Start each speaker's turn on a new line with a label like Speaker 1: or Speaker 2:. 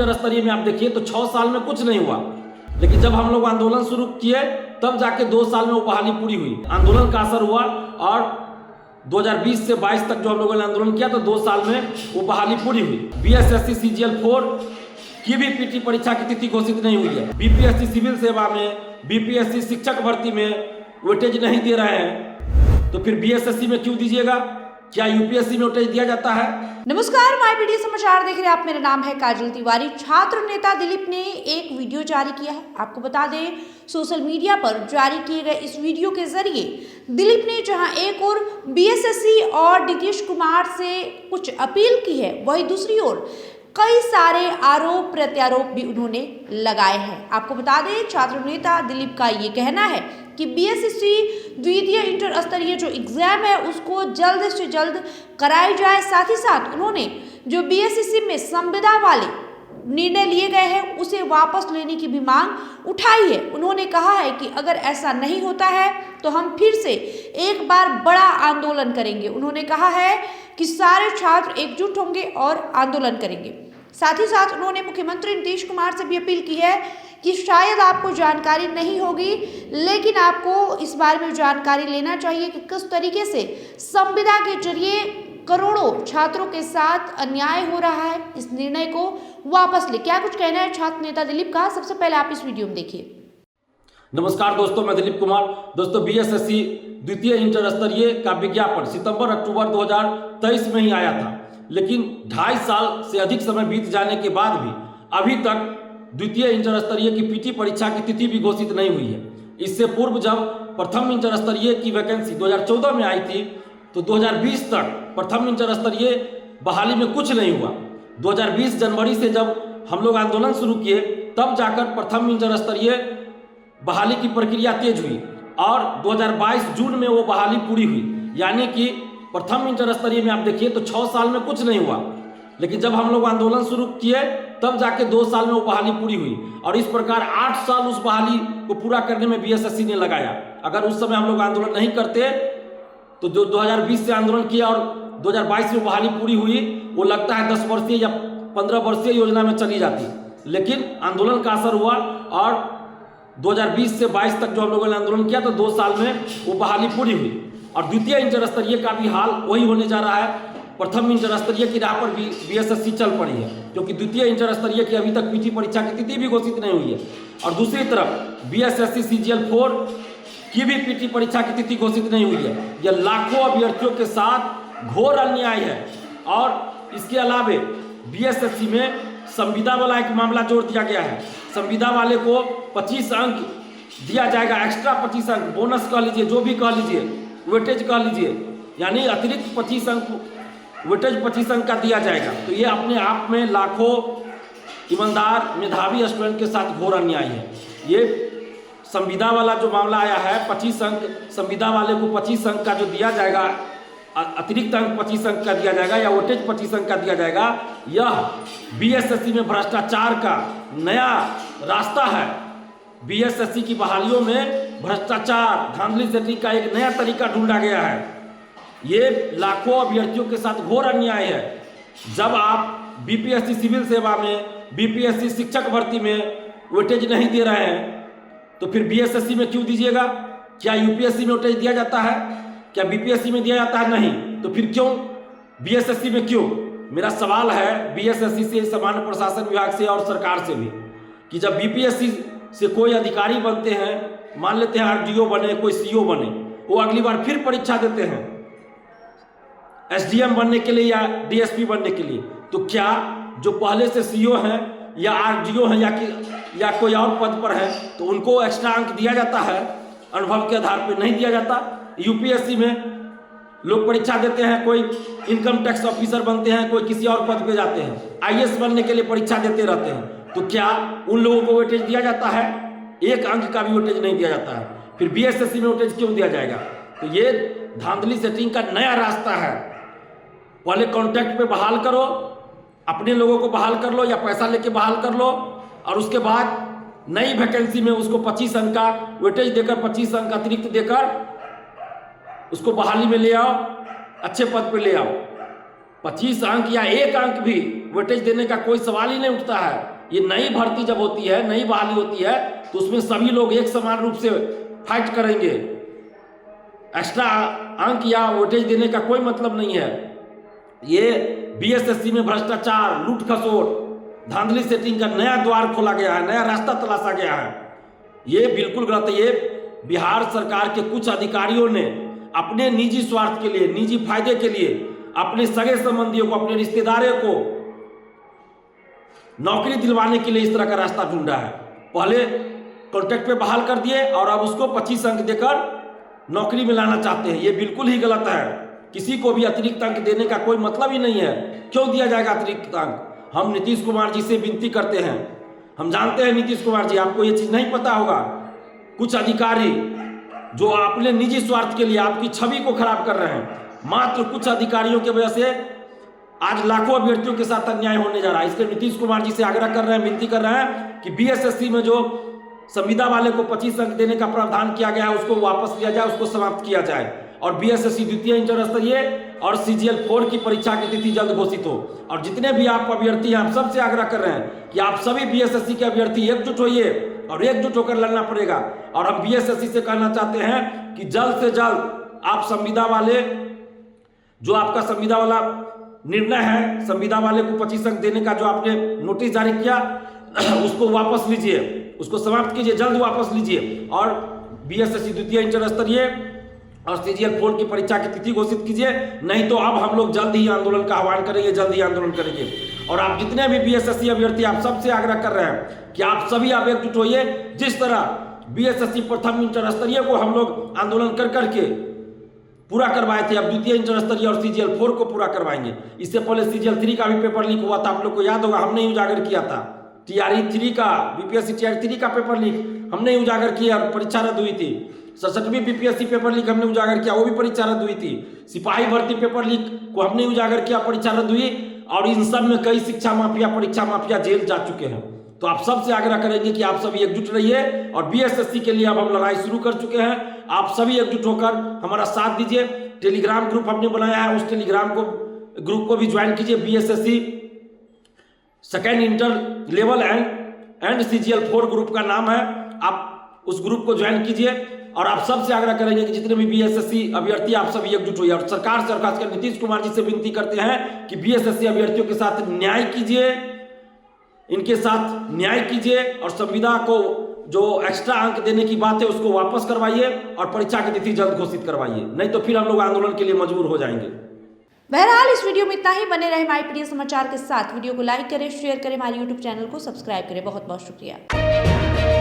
Speaker 1: Inter स्तरीय में आप देखिए तो 6 साल में कुछ नहीं हुआ, लेकिन जब हम लोग आंदोलन शुरू किए तब जाके 2 साल में वो बहाली पूरी हुई। आंदोलन का असर हुआ और 2020 से 22 तक जो हम लोगों ने आंदोलन किया तो 2 साल में वो बहाली पूरी हुई। बीएसएससी CGL 4 की भी पीटी परीक्षा की तिथि घोषित नहीं हुई है। बीपीएससी सिविल सेवा में, बीपीएससी शिक्षक भर्ती में वेटेज नहीं दे रहे हैं, तो फिर बीएसएससी में क्यों दीजिएगा? क्या यूपीएससी में वेटेज दिया जाता है?
Speaker 2: नमस्कार, माय पीडी समाचार देख रहे हैं आप। मेरा नाम है काजल तिवारी। छात्र नेता दिलीप ने एक वीडियो जारी किया है। आपको बता दें, सोशल मीडिया पर जारी किए गए इस वीडियो के जरिए दिलीप ने जहां एक ओर बीएसएससी और नीतीश कुमार से कुछ अपील की है, वहीं दूसरी ओर कई सारे आरोप प्रत्यारोप भी उन्होंने लगाए हैं। आपको बता दें, छात्र नेता दिलीप का ये कहना है कि बीएसएससी द्वितीय इंटर स्तरीय जो एग्जाम है उसको जल्द से जल्द कराई जाए। साथ ही साथ उन्होंने जो बीएसएससी में संविदा वाले निर्णय लिए गए हैं उसे वापस लेने की भी मांग उठाई है। उन्होंने कहा है कि अगर ऐसा नहीं होता है तो हम फिर से एक बार बड़ा आंदोलन करेंगे। उन्होंने कहा है कि सारे छात्र एकजुट होंगे और आंदोलन करेंगे। साथ ही साथ उन्होंने मुख्यमंत्री नीतीश कुमार से भी अपील की है कि शायद आपको जानकारी नहीं होगी, लेकिन आपको इस बारे में जानकारी लेना चाहिए कि किस तरीके से संविदा के जरिए करोड़ों छात्रों के साथ अन्याय हो रहा है। इस निर्णय को वापस ले। क्या कुछ कहना है छात्र नेता दिलीप का, सबसे पहले आप इस वीडियो में देखिए।
Speaker 1: नमस्कार दोस्तों, मैं दिलीप कुमार। दोस्तों, बीएसएससी द्वितीय इंटर स्तरीय का विज्ञापन सितंबर-अक्टूबर 2023 में ही आया था, लेकिन 2.5 साल से अधिक समय बीत जाने के बाद भी अभी तक द्वितीय इंटर स्तरीय की पीटी परीक्षा की तिथि भी घोषित नहीं हुई है। इससे पूर्व जब प्रथम इंटर स्तरीय की वैकेंसी 2014 में आई थी तो 2020 तक प्रथम इंटर स्तरीय बहाली में कुछ नहीं हुआ। 2020 जनवरी से जब हम लोग आंदोलन शुरू किए तब जाकर प्रथम इंटर स्तरीय बहाली की प्रक्रिया तेज हुई और 2022 जून में वो बहाली पूरी हुई। यानी कि प्रथम इंटर स्तरीय में आप देखिए तो 6 साल में कुछ नहीं हुआ, लेकिन जब हम लोग आंदोलन शुरू किए तब जाके 2 साल में वो बहाली पूरी हुई और इस प्रकार 8 साल उस बहाली को पूरा करने में बीएसएससी ने लगाया। अगर उस समय हम लोग आंदोलन नहीं करते तो जो 2020 से आंदोलन किया और 2022 में बहाली पूरी हुई, वो लगता है 10 वर्षीय या 15 वर्षीय योजना में चली जाती, लेकिन आंदोलन का असर हुआ और 2020 से 22 तक जो हम लोगों ने आंदोलन किया तो 2 साल में वो बहाली पूरी हुई। और द्वितीय इंटर स्तरीय का भी हाल वही होने जा रहा है। प्रथम इंटर स्तरीय की राह पर भी बीएसएससी चल पड़ी है, क्योंकि द्वितीय इंटर स्तरीय की अभी तक पीटी परीक्षा की तिथि भी घोषित नहीं हुई है। और दूसरी तरफ बीएसएससी CGL 4 की भी पीटी परीक्षा की तिथि घोषित नहीं हुई है। यह लाखों अभ्यर्थियों के साथ घोर अन्याय है। और इसके अलावे बीएसएससी में संविदा वाला एक मामला जोड़ दिया गया है। संविदा वाले को 25 अंक दिया जाएगा, एक्स्ट्रा 25 अंक, बोनस कह लीजिए, जो भी कह लीजिए, वेटेज कह लीजिए, यानी अतिरिक्त 25 अंक वेटेज 25 अंक का दिया जाएगा। तो ये अपने आप में लाखों ईमानदार मेधावी स्टूडेंट के साथ घोर अन्याय है। ये संविदा वाला जो मामला आया है, 25 अंक संविदा वाले को 25 अंक का जो दिया जाएगा, अतिरिक्त अंक 25 अंक का दिया जाएगा या वेटेज 25 अंक का दिया जाएगा, यह बीएसएससी में भ्रष्टाचार का नया रास्ता है। बीएसएससी की बहालियों में भ्रष्टाचार, धांधली सेटिंग का एक नया तरीका ढूंढा गया है। ये लाखों अभ्यर्थियों के साथ घोर अन्याय है। जब आप बीपीएससी सिविल सेवा में, बीपीएससी शिक्षक भर्ती में वेटेज नहीं दे रहे हैं, तो फिर बीएसएससी में क्यों दीजिएगा? क्या यूपीएससी में वेटेज दिया जाता है? क्या बीपीएससी में दिया जाता है? नहीं। तो फिर क्यों बीएसएससी में क्यों? मेरा सवाल है बीएसएससी से, सामान्य प्रशासन विभाग से और सरकार से भी, कि जब बीपीएससी से कोई अधिकारी बनते हैं, मान लेते हैं आरडीओ बने, कोई सीओ बने, वो अगली बार फिर परीक्षा देते हैं एसडीएम बनने के लिए या डीएसपी बनने के लिए, तो क्या जो पहले से सीओ हैं या आरडीओ हैं या कोई और पद पर है तो उनको एक्स्ट्रा अंक दिया जाता है? अनुभव के आधार पर नहीं दिया जाता। यूपीएससी में लोग परीक्षा देते हैं, कोई इनकम टैक्स ऑफिसर बनते हैं, कोई किसी और पद पे जाते हैं, आईएएस बनने के लिए परीक्षा देते रहते हैं, तो क्या उन लोगों को वेटेज दिया जाता है? 1 अंक का भी वेटेज नहीं दिया जाता है। फिर बीएसएससी में वेटेज क्यों दिया जाएगा? तो ये धांधली सेटिंग का नया रास्ता है। पहले कॉन्ट्रैक्ट पे बहाल करो, अपने लोगों को बहाल कर लो या पैसा लेके बहाल कर लो, और उसके बाद नई वैकेंसी में उसको 25 अंक का वेटेज देकर, 25 अंक अतिरिक्त देकर उसको बहाली में ले आओ, अच्छे पद पे ले आओ। 25 अंक या 1 अंक भी वेटेज देने का कोई सवाल ही नहीं उठता है। ये नई भर्ती जब होती है, नई बहाली होती है, तो उसमें सभी लोग एक समान रूप से फाइट करेंगे। एक्स्ट्रा अंक या वेटेज देने का कोई मतलब नहीं है। ये बीएसएससी में भ्रष्टाचार, लूट खसोट, धांधली सेटिंग का नया द्वार खोला गया है, नया रास्ता तलाशा गया है। ये बिल्कुल गलत है। ये बिहार सरकार के कुछ अधिकारियों ने अपने निजी स्वार्थ के लिए, निजी फायदे के लिए अपने सगे संबंधियों को, अपने रिश्तेदारों को नौकरी दिलवाने के लिए इस तरह का रास्ता ढूंढा है। पहले कॉन्ट्रैक्ट पे बहाल कर दिए और अब उसको 25 अंक देकर नौकरी में लाना चाहते हैं। ये बिल्कुल ही गलत है। किसी को भी अतिरिक्त अंक देने का कोई मतलब ही नहीं है। क्यों दिया जाएगा अतिरिक्त अंक? हम नीतीश कुमार जी से विनती करते हैं। हम जानते हैं नीतीश कुमार जी, आपको ये चीज नहीं पता होगा। कुछ अधिकारी जो अपने निजी स्वार्थ के लिए आपकी छवि को खराब कर रहे हैं, मात्र कुछ अधिकारियों की वजह से आज लाखों अभ्यर्थियों के साथ अन्याय होने जा रहा है। इसलिए नीतीश कुमार जी से आग्रह कर रहे हैं, विनती कर रहे हैं कि बीएसएससी में जो संविदा वाले को 25 अंक देने का प्रावधान किया गया है उसको वापस लिया जाए, उसको समाप्त किया जाए और बीएसएससी द्वितीय इंटर स्तरीय और सीजीएल 4 की परीक्षा की तिथि जल्द घोषित हो। और जितने भी आप अभ्यर्थी हैं, आप सबसे आग्रह कर रहे हैं कि आप सभी बीएसएससी के अभ्यर्थी एकजुट होइए और एकजुट होकर लड़ना पड़ेगा। और हम बीएसएससी से कहना चाहते हैं कि जल्द से जल्द आप संविदा वाले, जो आपका संविदा वाला निर्णय है, संविदा वाले को 25 अंक देने का जो आपने नोटिस जारी किया उसको वापस लीजिए, उसको समाप्त कीजिए, जल्द वापस लीजिए और बीएसएससी द्वितीय इंटर स्तरीय और सीजीएल 4 की परीक्षा की तिथि घोषित कीजिए। नहीं तो अब हम लोग जल्द ही आंदोलन का आह्वान करेंगे, जल्द ही आंदोलन करेंगे। और आप जितने भी बीएसएससी अभ्यर्थी, आप सबसे आग्रह कर रहे हैं कि आप सभी आप एकजुट होइए। जिस तरह बीएसएससी प्रथम इंटर स्तरीय को हम लोग आंदोलन कर करके पूरा करवाए थे, अब द्वितीय इंटर स्तरीय और सीजीएल 4 को पूरा करवाएंगे। इससे पहले सीजीएल 3 का भी पेपर लीक हुआ था, आप लोग को याद होगा, हमने उजागर किया था। टीआरई 3 का, बीपीएससी टीआरई 3 का पेपर लीक हमने उजागर किया और परीक्षा रद्द हुई थी। 67वीं बीपीएससी पेपर लीक हमने उजागर किया, वो भी परीक्षा रद्द हुई थी। सिपाही भर्ती पेपर लीक को हमने उजागर किया, परीक्षा रद्द हुई। और इन सब में कई शिक्षा माफिया, परीक्षा माफिया जेल जा चुके हैं। तो आप सबसे आग्रह करेंगे कि आप सभी एकजुट रहिए और बीएसएससी के लिए अब हम लड़ाई शुरू कर चुके हैं। आप सभी एकजुट होकर हमारा साथ दीजिए। टेलीग्राम ग्रुप हमने बनाया है, उस टेलीग्राम ग्रुप को भी ज्वाइन कीजिए। BSSC second inter level and CGL 4 group का नाम है। आप उस ग्रुप को ज्वाइन कीजिए और आप सबसे आग्रह करेंगे कि जितने भी बीएसएससी अभ्यर्थी, आप सभी एकजुट होइए। और सरकार से और खासकर नीतीश कुमार जी से विनती करते हैं कि बीएसएससी अभ्यर्थियों के साथ न्याय कीजिए, इनके साथ न्याय कीजिए और संविदा को जो एक्स्ट्रा अंक देने की बात है उसको वापस करवाइए और परीक्षा की तिथि जल्द घोषित करवाइए। नहीं तो फिर हम लोग आंदोलन के लिए मजबूर हो जाएंगे।
Speaker 2: बहरहाल इस वीडियो में इतना ही। बने रहे माईपीडी समाचार के साथ। वीडियो को लाइक करें, शेयर करें, हमारे यूट्यूब चैनल को सब्सक्राइब करें। बहुत बहुत शुक्रिया।